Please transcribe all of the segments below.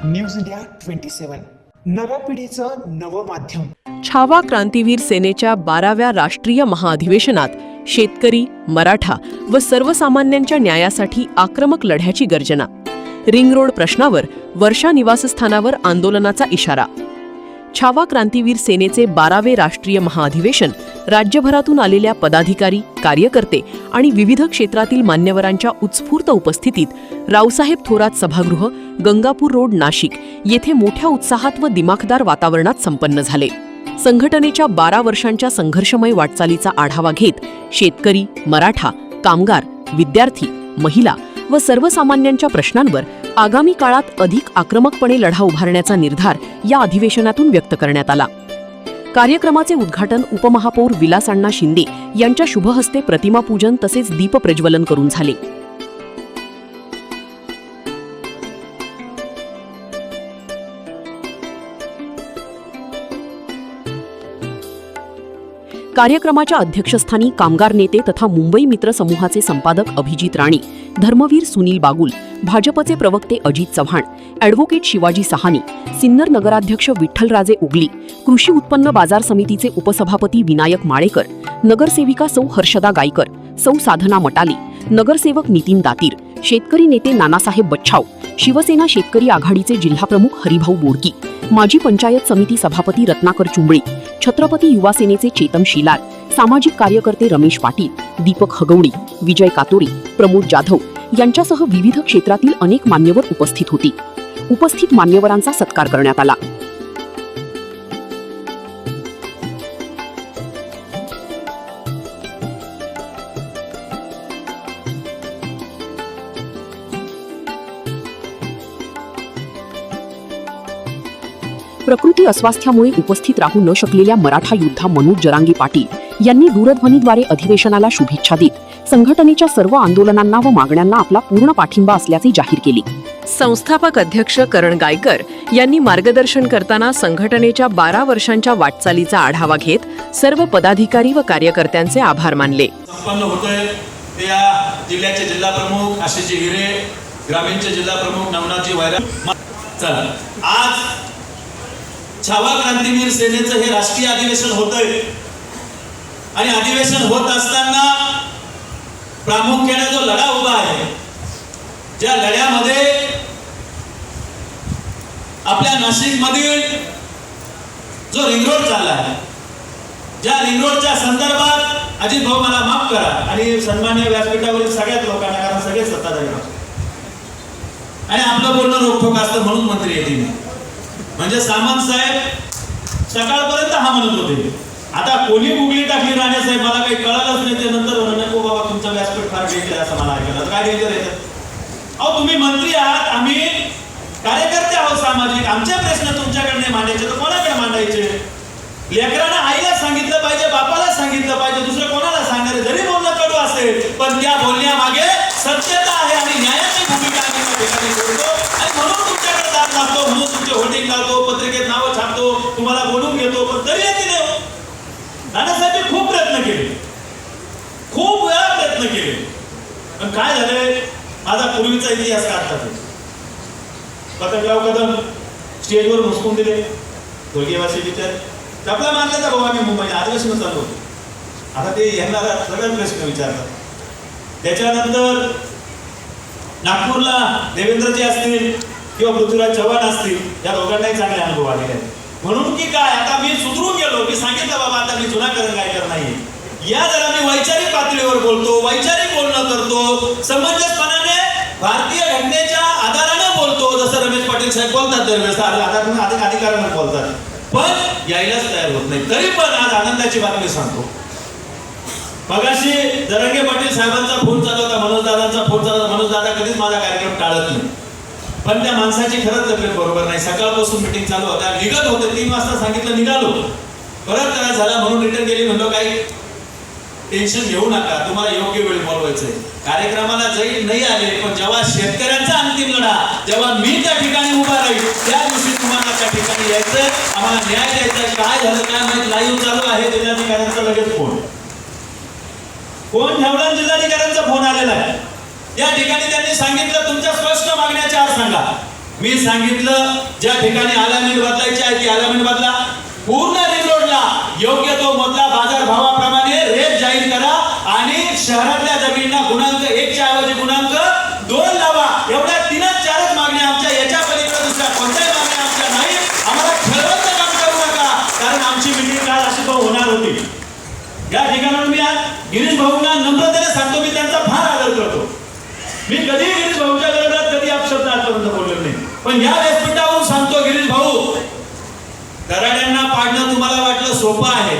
News India 27 नव्या पिढीचं नवं माध्यम. छावा क्रांतीवीर सेनेच्या 12व्या राष्ट्रीय महाअधिवेशनात शेतकरी, मराठा व सर्वसामान्यांच्या न्यायासाठी आक्रमक लढ्याची गर्जना. रिंग रोड प्रश्नावर वर्षा निवासस्थानावर आंदोलनाचा इशारा. छावा क्रांतीवीर सेनेचे 12वे राष्ट्रीय महाअधिवेशन राज्यभरातून आलेल्या पदाधिकारी, कार्यकर्ते आणि विविध क्षेत्रातील मान्यवरांच्या उत्स्फूर्त उपस्थितीत रावसाहेब थोरात सभागृह, गंगापूर रोड, नाशिक येथे मोठ्या उत्साहात व दिमाखदार वातावरणात संपन्न झाले. संघटनेच्या 12 वर्षांच्या संघर्षमय वाटचालीचा आढावा घेत शेतकरी, मराठा, कामगार, विद्यार्थी, महिला व सर्वसामान्यांच्या प्रश्नांवर आगामी काळात अधिक आक्रमकपणे लढा उभारण्याचा निर्धार या अधिवेशनातून व्यक्त करण्यात आला. कार्यक्रमाचे उद्घाटन उपमहापौर विलासअण्णा शिंदे यांच्या शुभहस्ते प्रतिमा पूजन तसेच दीप प्रज्वलन करून झाले. कार्यक्रमाच्या अध्यक्षस्थानी कामगार नेते तथा मुंबई मित्र समूहाचे संपादक अभिजित राणी, धर्मवीर सुनील बागुल, भाजपचे प्रवक्ते अजित चव्हाण, ॲडव्होकेट शिवाजी सहानी, सिन्नर नगराध्यक्ष विठ्ठलराजे उगली, कृषी उत्पन्न बाजार समितीचे उपसभापती विनायक माळेकर, नगरसेविका सौ हर्षदा गायकर, सौ साधना मटाले, नगरसेवक नितीन दातीर, शेतकरी नेते नानासाहेब बच्छाव, शिवसेना शेतकरी आघाडीचे जिल्हाप्रमुख हरिभाऊ बोडकी, माजी पंचायत समिती सभापती रत्नाकर चुंबळे, छत्रपती युवा सेनेचे चेतन शिलार, सामाजिक कार्यकर्ते रमेश पाटील, दीपक हगवडी, विजय कातोरी, प्रमोद जाधव यांच्यासह विविध क्षेत्रातील अनेक मान्यवर उपस्थित होती. उपस्थित मान्यवरांचा सत्कार करण्यात आला. प्रकृती अस्वास्थ्यामुळे उपस्थित राहू न शकलेल्या मराठा योद्धा मनोज जरांगे पाटील यांनी दूरध्वनीद्वारे अधिवेशनाला शुभेच्छा देत संघटनेच्या सर्व आंदोलनांना व मागण्यांना आपला पूर्ण पाठिंबा असल्याचे जाहीर केले. संस्थापक अध्यक्ष करण गायकर यांनी मार्गदर्शन करताना संघटनेच्या 12 वर्षांच्या वाटचालीचा आढावा घेत सर्व पदाधिकारी व कार्यकर्त्यांचे आभार मानले. संपन्न होतोय ते या जिल्ह्याचे जिल्हा प्रमुख आशिषजी हिरे, ग्रामीणचे जिल्हा प्रमुख नवनाथजी वायरा. चला, आज छावा क्रांतीवीर सेनेचं हे राष्ट्रीय अधिवेशन होतंय आणि अधिवेशन होत असताना प्रामुख्याने जो लढा उभा आहे, ज्या लढ्यामध्ये आपल्या नाशिक मधील जो रिंग रोड चालला आहे, ज्या रिंग रोडच्या संदर्भात अजित भाऊ मला माफ करा आणि सन्मान्य व्यासपीठावरील सगळ्याच लोकांना, कारण सगळे सत्ताधारी आणि आपलं बोलणं रोखोक असतं म्हणून मंत्री येतील. म्हणजे सामंत साहेब सकाळपर्यंत हा म्हणत होते, आता कोणी गुगली टाकली राणे साहेब मला काही कळालंच नाही. ते नंतर नको बाबा तुमचं व्यासपीठ फार डेंजर असं मला ऐकलं. काय डेंजर येतं? अहो तुम्ही मंत्री आहात, आम्ही कार्यकर्ते आहोत सामाजिक, आमचे प्रश्न तुमच्याकडे नाही मांडायचे तर कोणाकडे मांडायचे? लेकरांना आईला सांगितलं पाहिजे, बापाला सांगितलं पाहिजे, दुसरं कोणाला सांगणार? जरी बोलणं कडू असेल पण त्या बोलण्यामागे सत्यता आहे आणि न्यायाची भूमिका आम्ही त्या ठिकाणी करतो आणि म्हणून तुमच्याकडे दाद लागतो, म्हणून तुमचे होर्डिंग लावतो, पत्रिकेत नावं छापतो, तुम्हाला बोलून घेतो. पण तरी येते नाही. नानासाहेब खूप प्रयत्न केले, खूप वेळा प्रयत्न केले, पण काय झालंय? माझा पूर्वीचा इतिहास काढतात. पतंगराव कदम स्टेजवर मुस्कून दिले, दोघेवासी विचार चपला मारल्याचा भाऊ आम्ही मुंबईला अधिवेशन चालू होतो. आता ते येणारा सगळ्याच प्रश्न विचारतात. त्याच्यानंतर नागपूरला देवेंद्रजी असतील किंवा पृथ्वीराज चव्हाण असतील, या दोघांनाही चांगले अनुभव आलेले आहेत. म्हणून की काय, आता मी सुधरून गेलो, मी सांगितलं बाबा आता मी जुना करण गायकर नाही. या जरा मी वैचारिक पातळीवर बोलतो, वैचारिक बोलणं करतो, समंजसपणाने भारतीय घटनेच्या आधाराने बोलतो. जसं रमेश पाटील साहेब बोलतात दरवेळेस अधिकाराने बोलतात, पण यायलाच तयार होत नाही. तरी पण आज आनंदाची बातमी सांगतो. मगाशी जरांगे पाटील साहेबांचा फोन चालू होता, मनोज दादांचा फोन चालू होता. मनोज दादा कधीच माझा कार्यक्रम टाळत नाही, पण त्या माणसाची खरंच तब्येत बरोबर नाही. सकाळपासून मिटिंग चालू होत्या, निघत होते 3 वाजता सांगितलं निघालो, परत त्रास झाला म्हणून रिटर्न गेली. म्हणलो काही टेन्शन घेऊ नका, तुम्हाला योग्य वेळ बोलवायचंय. कार्यक्रमाला जरी नाही आले, पण जेव्हा शेतकऱ्यांचा अंतिम लढा, जेव्हा मी त्या ठिकाणी उभा राहील, त्या दिवशी तुम्हाला त्या ठिकाणी यायचंय, आम्हाला न्याय द्यायचा. काय झालं काय माहिती, लाईव्ह चालू आहे. जिल्हाधिकाऱ्यांचा लगेच फोन ठेवला, जिल्हाधिकाऱ्यांचा फोन आलेला आहे. या ठिकाणी त्यांनी सांगितलं तुमच्या स्पष्ट मागण्या 4 सांगा. मी सांगितलं ज्या ठिकाणी अलाइनमेंट बदलायची आहे ती अलाइनमेंट बदला. पूर्ण रिंग रोडला योग्य तो मोबदला बाजार भावाप्रमाणे रेट जाहीर करा आणि शहरातल्या जमिनींना गुणांक 1 च्या ऐवजी गुणांक 2 लावा. एवढ्या 3-4 मागण्या आमच्या, याच्या पलीकडे दुसऱ्या कोणत्याही मागण्या आमच्या नाही. आम्हाला खेळवत काम करू नका, कारण आमची मिटिंग काल अशी तो होणार होती. या ठिकाणावर मी आज गिरीश भाऊंना नम्रतेने सांगतो, मी त्यांचा फार आदर करतो. मी कधी गिरीश भाऊच्या विरोधात कधी अपशब्द आजपर्यंत बोललो नाही, पण या व्यासपीठावरून सांगतो गिरीश भाऊ, दराड्यांना पाडणं तुम्हाला वाटलं सोपं आहे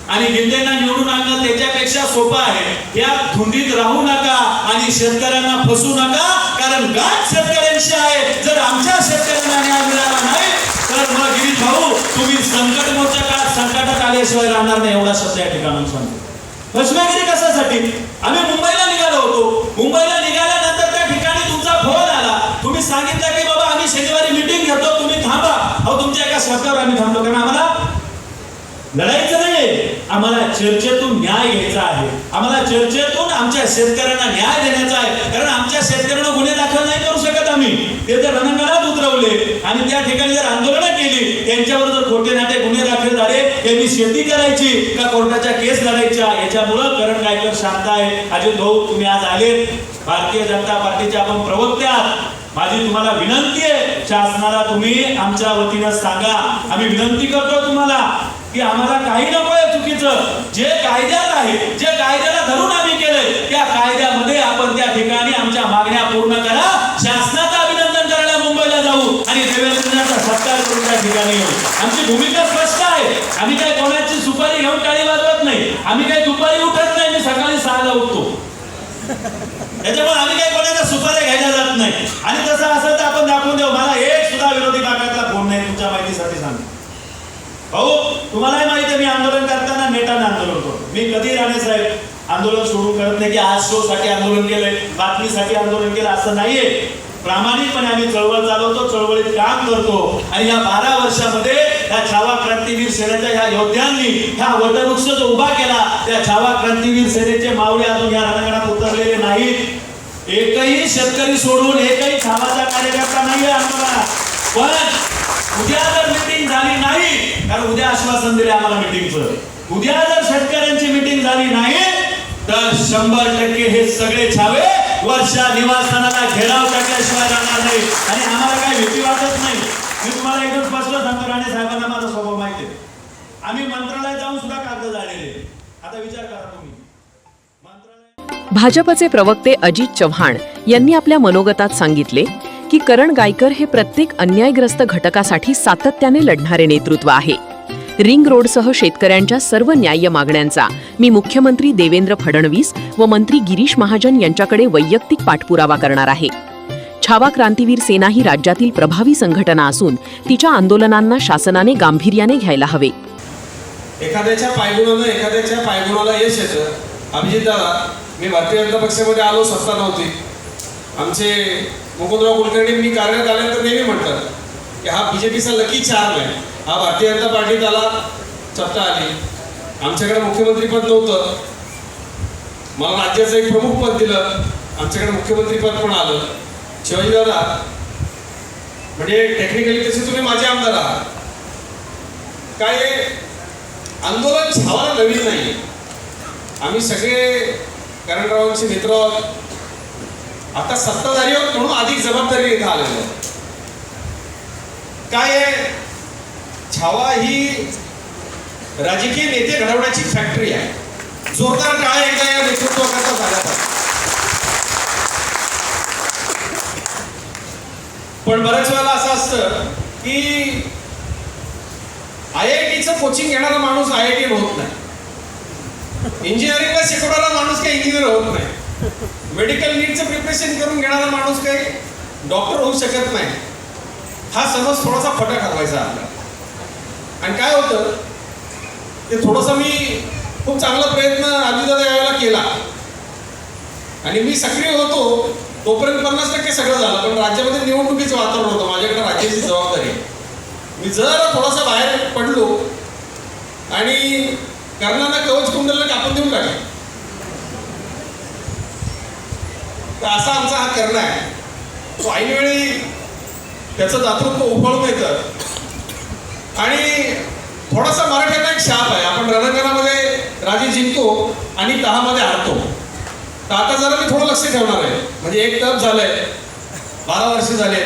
आणि गिल्लेंना निवडून आणणं त्याच्यापेक्षा सोपं आहे. या धुंदीत राहू नका आणि शेतकऱ्यांना फसू नका, कारण गाठ शेतकऱ्यांशी आहे. जर आमच्या शेतकऱ्यांना न्याय मिळाला नाही तर मग गिरीश भाऊ तुम्ही संकट मोर्चा काळात संकटात आल्याशिवाय राहणार नाही, एवढा शब्द या ठिकाणी सांगतो. फसवेगिरी कशासाठी? आम्ही मुंबईला निघालो होतो. मुंबईला निघाल्यानंतर त्या ठिकाणी तुमचा फोन आला. तुम्ही सांगितलं की बाबा आम्ही शनिवारी मीटिंग घेतो, तुम्ही थांबा. अहो, तुमच्या एका शब्दावर आम्ही थांबलो, कारण आम्हाला लढायचं नाही, आम्हाला चर्चेतून न्याय घ्यायचा आहे. आम्हाला चर्चेतून आमच्या शेतकऱ्यांना न्याय देण्याचा आहे, कारण आमच्या शेतकऱ्यांना गुन्हे दाखल नाही करू शकत आम्ही. ते जर रणंगणात उतरवले आणि त्या ठिकाणी जर आंदोलनं केली, त्यांच्यावर जर खोटे नाटे गुन्हे दाखल झाले, त्यांनी शेती करायची का कोर्टाच्या केस लढायच्या. याच्यामुळं करण गायकर शांत आहे. अजित भाऊ तुम्ही आज आले, भारतीय जनता पार्टीचे आपण प्रवक्ते आहात. माझी तुम्हाला विनंती आहे, शासनाला तुम्ही आमच्या वतीनं सांगा. आम्ही विनंती करतो तुम्हाला की आम्हाला काही नकोय चुकीचं. जे कायद्यात आहे, जे कायद्याला धरून आम्ही केलंय, त्या कायद्यामध्ये आपण त्या ठिकाणी आमच्या मागण्या पूर्ण करा. शासनाचं अभिनंदन करायला मुंबईला जाऊ आणि देवेंद्रनाथचा सत्कार करून त्या ठिकाणी येऊ. आमची भूमिका स्पष्ट आहे. आम्ही काही कोणाची सुपारी घेऊन टाळी वाजवत नाही. आम्ही काही दुपारी उठत नाही, मी सकाळी 6ला उठतो. त्याच्यामुळे आम्ही काही कोणाच्या सुपाऱ्या घ्यायला जात नाही. आणि तसं असेल तर आपण दाखवून देऊ. मला एक सुद्धा विरोधी भागातला फोन नाही, तुमच्या माहितीसाठी सांगतो. भाऊ तुम्हालाही माहिती आहे, मी आंदोलन करताना नेटाने आंदोलन करतो. मी कधी राणे साहेब आंदोलन सोडून करत नाही की आज शो साठी आंदोलन केलंय, बातमीसाठी आंदोलन केलं, असं नाहीये. प्रामाणिकपणे आम्ही चळवळ चालवतो, चळवळीत काम करतो. आणि या 12 वर्षामध्ये या छावा क्रांतीवीर सेनेच्या ह्या योद्ध्यांनी ह्या वटवृक्ष जो उभा केला, त्या छावा क्रांतीवीर सेनेचे मावळे अजून या रणांगणात उतरलेले नाहीत. एकही शेतकरी सोडून एकही छावाचा कार्यकर्ता नाहीये आम्हाला. पण उद्या जर मीटिंग झाली नाही, कारण उद्या आश्वासन दिले आम्हाला मीटिंगचं, उद्या जर शेतकऱ्यांची मीटिंग झाली नाही तर 100% हे सगळे छावे वर्षा निवासस्थानाला घेराव टाकल्याशिवाय राहणार नाही. आणि आम्हाला काही भीती वाटत नाही. मी तुम्हाला एकदम स्पष्ट सांगतो, राणे साहेबांना माझा स्वभाव माहिती आहे. आम्ही मंत्रालयात जाऊन सुद्धा कागद झालेले. आता विचार करा तुम्ही, भाजपचे प्रवक्ते अजित चव्हाण यांनी आपल्या मनोगतात सांगितले की करण गायकर हे प्रत्येक अन्यायग्रस्त घटकासाठी सातत्याने लढणारे नेतृत्व आहे. रिंग रोडसह शेतकऱ्यांच्या सर्व न्याय्य मागण्यांचा मी मुख्यमंत्री देवेंद्र फडणवीस व मंत्री गिरीश महाजन यांच्याकडे वैयक्तिक पाठपुरावा करणार आहे. छावा क्रांतीवीर सेना ही राज्यातील प्रभावी संघटना असून तिच्या आंदोलनांना शासनाने गांभीर्याने घ्यायला हवे. एखाद्याच्या पायगुणाला यश येतं. अभिजित दादा, मी भारतीय जनता पक्षामध्ये आलो, सत्ता नव्हती. आमचे मुकुंदराव कुलकर्णी मी कार्यालयात आल्यानंतर नेहमी म्हणतात की हा बीजेपीचा लकी चार्म आहे. हा भारतीय जनता पार्टीत आला, सत्ता आली. आमच्याकडे मुख्यमंत्रीपद नव्हतं, मला राज्याचं एक प्रमुख पद दिलं, आमच्याकडे मुख्यमंत्रीपद पण आलं. शिवाजी दादा, म्हणजे टेक्निकली तसे तुम्ही माझे आमदार आहात. काय आंदोलन छावाला नवीन नाही. आम्ही सगळे करणरावांचे मित्र आहोत. आता सत्ताधारी आहोत म्हणून अधिक जबाबदारी इथं आलेलो. काय आहे, छावा ही राजकीय नेते घडवण्याची फॅक्टरी आहे. जोरदार टाळ्या एकदा या नेतृत्वाकरता झाल्या पाहिजे. पण बऱ्याच वेळेला असं असतं की IITचं कोचिंग घेणारा माणूस IIT होत नाही. इंजिनिअरिंगला शिकवणारा माणूस काही इंजिनियर होत नाही. मेडिकल नीटचं प्रिपरेशन करून घेणारा माणूस काही डॉक्टर होऊ शकत नाही. हा समज थोडासा फटा ठरवायचा आपला. आणि काय होतं ते थोडंसं मी खूप चांगला प्रयत्न अभिदादा यावेळेला केला आणि मी सक्रिय होतो. तोपर्यंत 50% सगळं झालं. पण राज्यामध्ये निवडणुकीचं वातावरण होतं, माझ्याकडे राज्याची जबाबदारी. मी जरा थोडासा बाहेर पडलो आणि कर्णांना कवच कुंडलला कापून देऊन टाकले. तर असा आमचा हा कर्ण आहे. तो ऐनवेळी त्याचं दातृत्व उफाळून येतं. आणि थोडासा मराठ्याचा एक शाप आहे, आपण रणांगणामध्ये राजे जिंकतो आणि तहामध्ये हारतो. तर आता जरा मी थोडं लक्ष ठेवणार आहे. म्हणजे एक तप झालंय, 12 वर्ष झाले,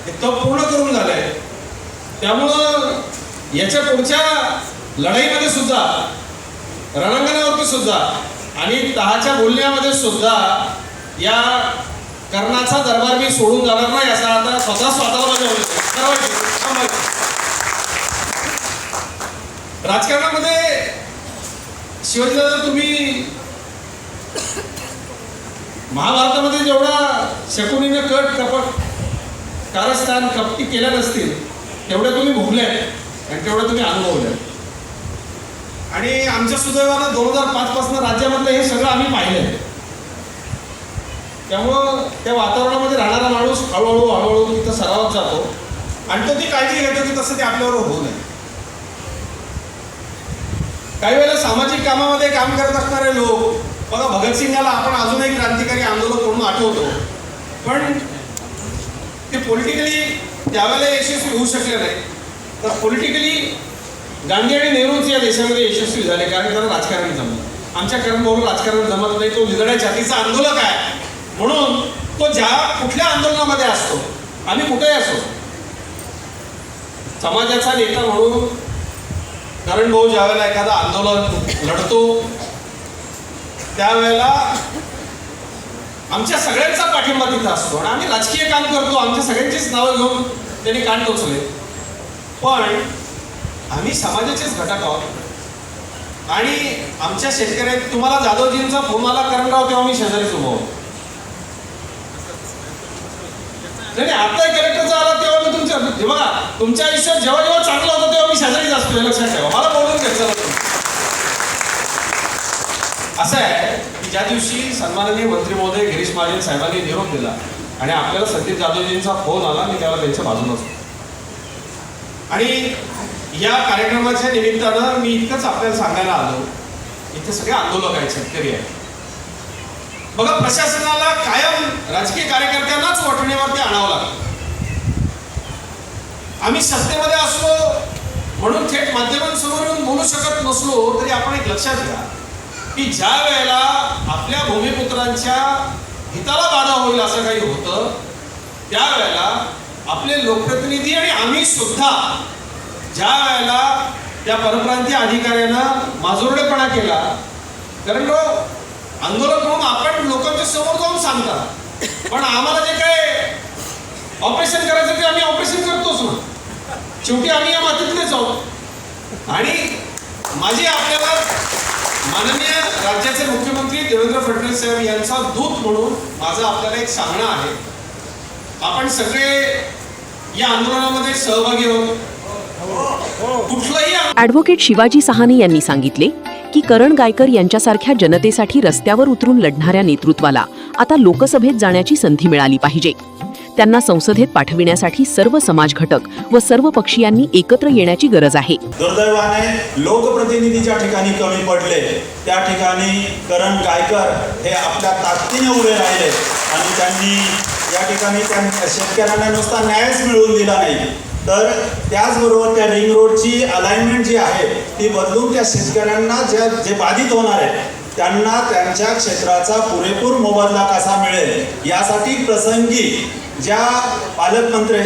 एक तप पूर्ण करून झालंय. त्यामुळं याच्या पुढच्या लढाईमध्ये सुद्धा, रणांगणावरती सुद्धा आणि तहाच्या बोलण्यामध्ये सुद्धा या कर्णाचा दरबार मी सोडून जाणार नाही, असा आता स्वतःला माझ्या राजकारणामध्ये शिवाजीदादा तुम्ही महाभारतामध्ये जेवढा शकुनीने कट कपट कारस्थान कपटी केल्या नसतील तेवढ्या तुम्ही भोगल्या आणि तेवढ्या तुम्ही अनुभवल्या. आणि आमच्या सुदैवानं 2005 पासून राज्यामधलं हे सगळं आम्ही पाहिलंय. त्यामुळं त्या वातावरणामध्ये राहणारा माणूस हळूहळू तिथं सरावात जातो आणि तो ती काळजी घेतो की तसं ते आपल्यावर होऊ नये. काही वेळेला सामाजिक कामामध्ये काम करत असणारे लोक बघा, भगतसिंगाला आपण अजूनही क्रांतिकारी आंदोलक म्हणून आठवतो, पण ते पॉलिटिकली त्यावेळेला यशस्वी होऊ शकले नाही. तर पॉलिटिकली गांधी आणि नेहरूच या देशामध्ये यशस्वी झाले, कारण त्यांना राजकारण जमलं. आमच्या कर्मबरोबर राजकारण जमत नाही. तो निधड्या जातीचा आंदोलक आहे म्हणून तो ज्या कुठल्या आंदोलनामध्ये असतो, आम्ही कुठेही असो, समाजाचा नेता म्हणून करण भाऊ ज्यावेळेला एखादा आंदोलन लढतो त्यावेळेला आमच्या सगळ्यांचा पाठिंबा तिथं असतो आणि आम्ही राजकीय काम करतो. आमच्या सगळ्यांचीच नावं घेऊन त्यांनी कान टोचले, पण आम्ही समाजाचेच घटक आहोत. आणि आमच्या शेतकऱ्या, तुम्हाला जाधवजींचा फोन आला करणराव तेव्हा मी शेजारीच उभा होतो. नाही आता कलेक्टरचा आला तेव्हा मी बघा तुमच्या आयुष्यात जेव्हा जेव्हा चांगलं होतं तेव्हा मी शेजारीच असतो, हे लक्षात ठेवा. मला बोलून घ्यायचं असं आहे की ज्या दिवशी सन्माननीय मंत्री महोदय गिरीश महाजन साहेबांनी निरोप दिला आणि आपल्याला संदीप जाधवजींचा फोन आला, मी त्याला त्यांच्या बाजूला असतो. आणि या कार्यक्रमाच्या निमित्तानं मी इतकंच आपल्याला सांगायला आलो, इथे सगळे आंदोलक आहेत, शेतकरी आहेत. बघा, प्रशासनाला कायम राजकीय कार्यकर्त्यांनाच वाटण्यावरती आणावं लागतं. आम्ही सत्तेमध्ये असलो म्हणून थेट माध्यमांसमोर येऊन बोलू शकत नसलो तरी आपण एक लक्षात घ्या की ज्या वेळेला आपल्या भूमिपुत्रांच्या हिताला बाधा होईल असं काही होतं, त्यावेळेला आपले लोकप्रतिनिधी आणि आम्ही सुद्धा ज्या वेळेला त्या परप्रांतीय अधिकाऱ्यानं माजुरडेपणा केला, कारण आंदोलन म्हणून आपण लोकांच्या समोर जाऊन सांगता, पण आम्हाला जे काय ऑपरेशन करायचं ते आम्ही ऑपरेशन करतोच ना. शेवटी आम्ही या मातीतलेच आहोत. आणि माझी आपल्याला माननीय राज्याचे मुख्यमंत्री देवेंद्र फडणवीस साहेब यांचा दूत म्हणून माझं आपल्याला एक सांगणं आहे, आपण सगळे या आंदोलनामध्ये सहभागी आहोत. कुठलंही ॲडव्होकेट शिवाजी सहाने यांनी सांगितले की करण गायकर यांच्यासारख्या जनतेसाठी रस्त्यावर उतरून लढणाऱ्या नेतृत्वाला आता लोकसभेत जाण्याची संधी मिळाली पाहिजे. त्यांना संसदेत पाठविण्यासाठी सर्व समाज घटक व सर्व पक्षीयांनी एकत्र येण्याची गरज आहे. दुर्दैवाने लोकप्रतिनिधी ज्या ठिकाणी कमी पडले त्या ठिकाणी करण गायकर हे आपल्या ताकदीने उभे राहिले आणि त्यांनी या ठिकाणी शेतकऱ्यांना नुसता न्यायच मिळवून दिला नाही, तर त्याचबरोबर त्या रिंग रोडची अलाइनमेंट जी आहे ती बदलून त्या शेतकऱ्यांना जे बाधित होणार आहे त्यांना त्यांच्या क्षेत्राचा पुरेपूर मोबदला कसा मिळेल यासाठी प्रसंगी ज्या पालकमंत्री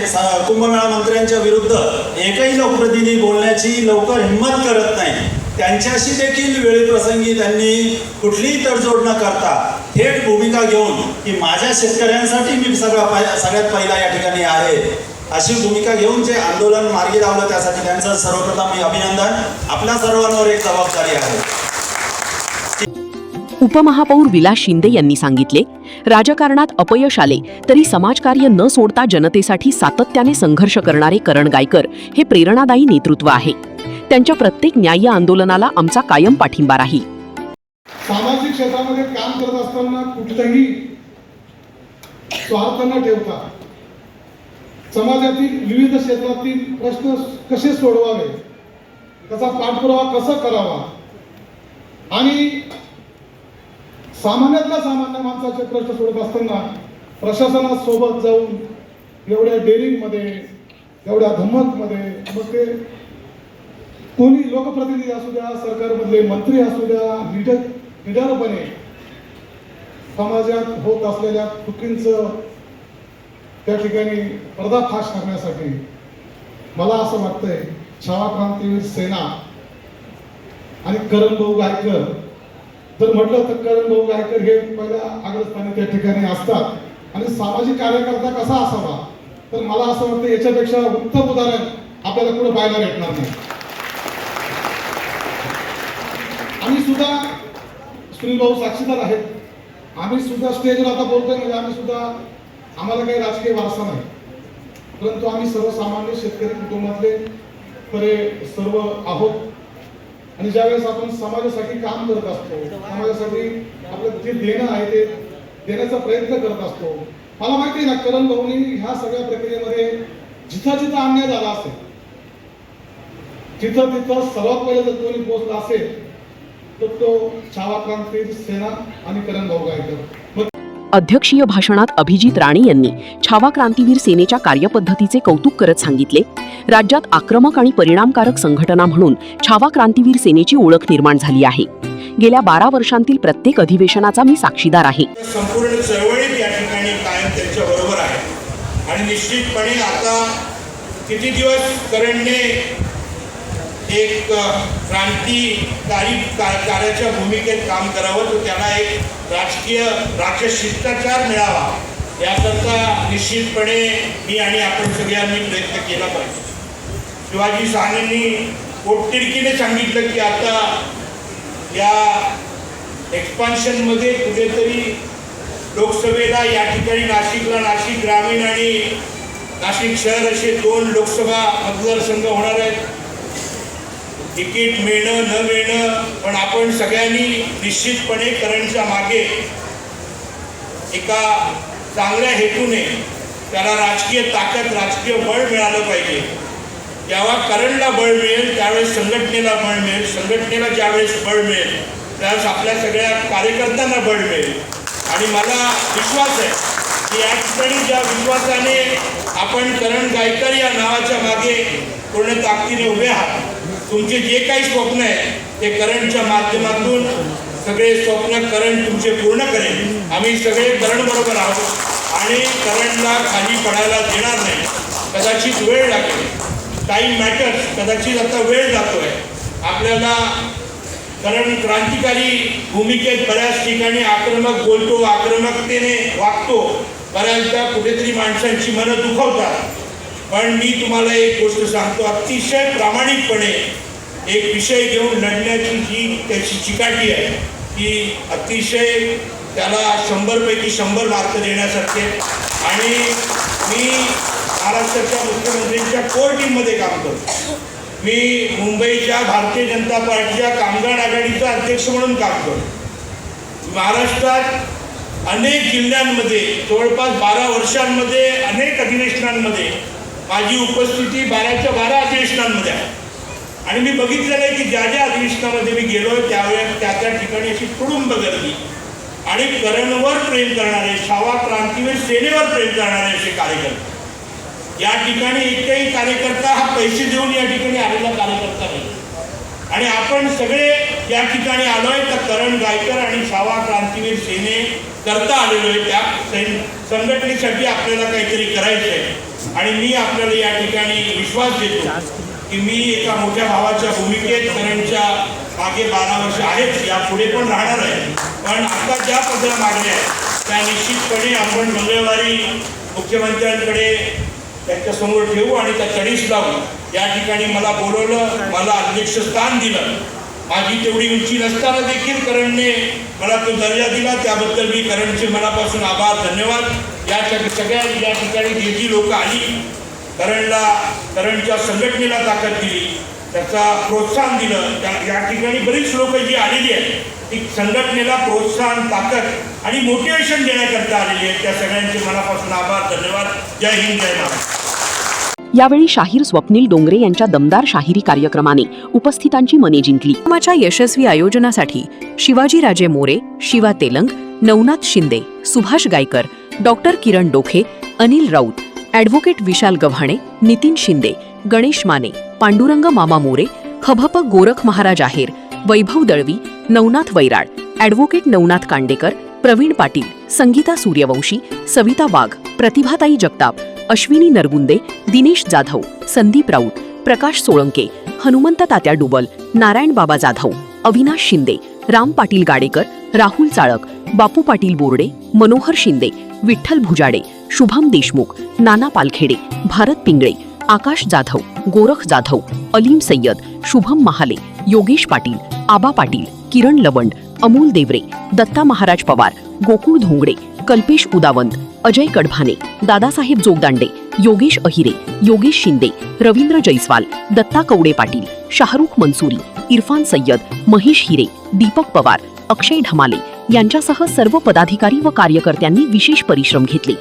कुंभमेळा मंत्र्यांच्या विरुद्ध एकही लोकप्रतिनिधी बोलण्याची लवकर हिंमत करत नाही, त्यांच्याशी देखील वेळीप्रसंगी त्यांनी कुठलीही तडजोड न करता थेट भूमिका घेऊन की माझ्या शेतकऱ्यांसाठी मी सगळ्यात पहिला या ठिकाणी आहे अशी भूमिका घेऊन जे आंदोलन मार्गी लावलं त्यासाठी त्यांचं सर्वप्रथम मी अभिनंदन. आपल्या सर्वांवर एक जबाबदारी आहे. उपमहापौर विलास शिंदे यांनी सांगितले, राजकारणात अपयश आले तरी समाजकार्य न सोडता जनतेसाठी सातत्याने संघर्ष करणारे करण गायकर हे प्रेरणादायी नेतृत्व आहे. त्यांच्या प्रत्येक न्याय्य आंदोलनाला आमचा कायम पाठिंबा राहील. सामाजिक क्षेत्रामध्ये काम करत असताना कुठलाही स्वार्थ न ठेवता समाजातील विविध क्षेत्रातील प्रश्न कसे सोडवावे, त्याचा पाठपुरावा कसा करावा आणि सामान्यातल्या सामान्य माणसाचे प्रश्न सोडत असताना प्रशासनासोबत जाऊन एवढ्या डेअरिंगमध्ये एवढ्या धमकमध्ये मग ते कोणी लोकप्रतिनिधी असू द्या, सरकारमधले मंत्री असू द्या, निडरपणे समाजात होत असलेल्या चुकींचं त्या ठिकाणी पर्दाफाश करण्यासाठी मला असं वाटतंय छावा क्रांतीवीर सेना आणि करणभाऊ गायकर, जर म्हटलं तर करणभाऊ गायकर हे पहिल्या अग्रस्थानी त्या ठिकाणी असतात आणि सामाजिक कार्यकर्ता कसा असावा, तर मला असं वाटतं याच्यापेक्षा उत्तम उदाहरण आपल्याला कुठं पाहायला भेटणार नाही. आम्ही सुद्धा सुनील भाऊ साक्षीदार आहेत. आम्ही सुद्धा स्टेजवर आता बोलतोय म्हणजे आम्ही सुद्धा, आम्हाला काही राजकीय वारसा नाही, परंतु आम्ही सर्वसामान्य शेतकरी कुटुंबातले खरे सर्व आहोत. आणि ज्यावेळेस आपण समाजासाठी काम करत असतो, समाजासाठी आपलं जे देणं आहे ते देण्याचा प्रयत्न करत असतो. मला माहिती आहे ना, करण भाऊनी ह्या सगळ्या प्रक्रियेमध्ये जिथं जिथं अन्याय झाला असेल तिथं तिथं सर्वात पहिले जर कोणी पोहोचला असेल तर तो छावा क्रांतीवीर सेना आणि करण भाऊ गायकर. अध्यक्षीय भाषणात अभिजित राणे यांनी छावा क्रांतीवीर सेनेच्या कार्यपद्धतीचे कौतुक करत सांगितले, राज्यात आक्रमक आणि परिणामकारक संघटना म्हणून छावा क्रांतीवीर सेनेची ओळख निर्माण झाली आहे. गेल्या 12 वर्षांतील प्रत्येक अधिवेशनाचा मी साक्षीदार आहे. संपूर्ण चळवळीत या ठिकाणी कायम त्यांच्या बरोबर आहे आणि निश्चितपणे आता किती दिवस करणने एक क्रांतिकारी कार्याच्या भूमिकेत काम करावं, तर त्याला एक राज्य शिष्टाचार मिळावा याकरता निश्चितपणे मी आणि आपण सगळ्यांनी प्रयत्न केला पाहिजे. शिवाजी साहेबांनी पोटतिडकीने सांगितलं की आता या एक्सपान्शनमध्ये कुठेतरी लोकसभेला या ठिकाणी नाशिक ग्रामीण आणि नाशिक शहर असे 2 लोकसभा मतदारसंघ होणार आहेत. तिकीट मिळणं न मिळणं, पण आपण सगळ्यांनी निश्चितपणे करणच्या मागे एका चांगल्या हेतूने त्याला राजकीय ताकद, राजकीय बळ मिळालं पाहिजे. जेव्हा करणला बळ मिळेल त्यावेळेस संघटनेला बळ मिळेल, संघटनेला ज्यावेळेस बळ मिळेल त्यावेळेस आपल्या सगळ्या कार्यकर्त्यांना बळ मिळेल. आणि मला विश्वास आहे की या ठिकाणी ज्या विश्वासाने आपण करण गायकर या नावाच्या मागे पूर्ण ताकदीने उभे आहात, तुमचे जे काही स्वप्न आहे ते करणच्या माध्यमातून सगळे स्वप्न करण तुमचे पूर्ण करेल. आम्ही सगळे करण बरोबर आहोत आणि करणला खाली पडायला देणार नाही. कदाचित वेळ लागेल, टाईम मॅटर्स, कदाचित आता वेळ जातोय आपल्याला. करण क्रांतिकारी भूमिकेत बऱ्याच ठिकाणी आक्रमक बोलतो, आक्रमकतेने वागतो, बऱ्याचदा कुठेतरी माणसांची मनं दुखवतात. पण मी तुम्हाला एक गोष्ट सांगतो, अतिशय प्रामाणिकपणे एक विषय घेऊन लढण्याची जी त्याची चिकाटी आहे ती अतिशय त्याला 100 पैकी 100 मार्क देण्यासारखे. आणि मी महाराष्ट्राच्या मुख्यमंत्र्यांच्या कोर टीममध्ये काम करतो. मी मुंबईच्या भारतीय जनता पार्टीच्या कामगार आघाडीचा अध्यक्ष म्हणून काम करतो. महाराष्ट्रात अनेक जिल्ह्यांमध्ये जवळपास 12 वर्षांमध्ये अनेक अधिवेशनांमध्ये माझी उपस्थिती 12च्या 12 अधिवेशनांमध्ये आहे. आणि मी बघितलेलं आहे की ज्या ज्या अधिवेशनामध्ये मी गेलो त्यावेळेस त्या ठिकाणी अशी तुडुंब गर्दी आणि करणवर प्रेम करणारे, छावा क्रांतीवीर सेनेवर प्रेम करणारे असे कार्यकर्ते. या ठिकाणी एकही कार्यकर्ता हा पैसे देऊन या ठिकाणी आलेला कार्यकर्ता नाही. आणि आपण सगळे या ठिकाणी आलोय तर करण गायकर आणि छावा क्रांतीवीर सेने करता आलेलो आहे. त्या संघटनेसाठी आपल्याला काहीतरी करायचं आहे. आणि मी आपल्याला या ठिकाणी विश्वास देतो की मी एका मोठ्या भावाच्या भूमिकेत करणच्या मागे 12 वर्ष आहेत, यापुढे पण राहणार आहे. पण आता ज्या पद्धतीने मागण्या आहेत त्या निश्चितपणे आपण मंगळवारी मुख्यमंत्र्यांकडे त्यांच्यासमोर ठेवू आणि त्या तडीस लावू. या ठिकाणी मला बोलवलं, मला अध्यक्षस्थान दिलं. माझी तेवढी उंची नसताना देखील करणने मला तो दर्जा दिला, त्याबद्दल मी करणचे मनापासून आभार, धन्यवाद. या सगळ्या या ठिकाणी जी लोक आली, करणच्या संघटनेला ताकद दिली, त्याचा प्रोत्साहन दिलं. या ठिकाणी बरीच लोक जी आलेली आहेत ती संघटनेला प्रोत्साहन, ताकद आणि मोटिवेशन देण्याकरता आलेली आहेत. त्या सगळ्यांचे मनापासून आभार, धन्यवाद. जय हिंद, जय महाराष्ट्र. यावेळी शाहीर स्वप्नील डोंगरे यांच्या दमदार शाहिरी कार्यक्रमाने उपस्थितांची मने जिंकली. कार्यक्रमाच्या यशस्वी आयोजनासाठी शिवाजीराजे मोरे, शिवा तेलंग, नवनाथ शिंदे, सुभाष गायकर, डॉक्टर किरण डोखे, अनिल राऊत, ॲडव्होकेट विशाल गव्हाणे, नितीन शिंदे, गणेश माने, पांडुरंग मामा मोरे, खभप गोरख महाराज आहेर, वैभव दळवी, नवनाथ वैराळ, ॲडव्होकेट नवनाथ कांडेकर, प्रवीण पाटील, संगीता सूर्यवंशी, सविता वाघ, प्रतिभाताई जगताप, अश्विनी नरगुंदे, दिनेश जाधव, संदीप राऊत, प्रकाश सोळंके, हनुमंत तात्या डुबल, नारायण बाबा जाधव, अविनाश शिंदे, राम पाटील गाडेकर, राहुल चाळक, बापू पाटील बोर्डे, मनोहर शिंदे, विठ्ठल भुजाडे, शुभम देशमुख, नाना पालखेडे, भारत पिंगळे, आकाश जाधव, गोरख जाधव, अलीम सय्यद, शुभम महाले, योगेश पाटील, आबा पाटील, किरण लवंड, अमोल देवरे, दत्ता महाराज पवार, गोकुळ धोंगडे, कल्पेश उदावंत, अजय कडभाने, दादासाहेब जोगदांडे, योगेश अहिरे, योगेश शिंदे, रवींद्र जैस्वाल, दत्ता कवडे पाटील, शाहरुख मंसुरी, इरफान सय्यद, महेश हिरे, दीपक पवार, अक्षय ढमाले यांच्यासह सर्व पदाधिकारी व कार्यकर्त्यांनी विशेष परिश्रम घेतले.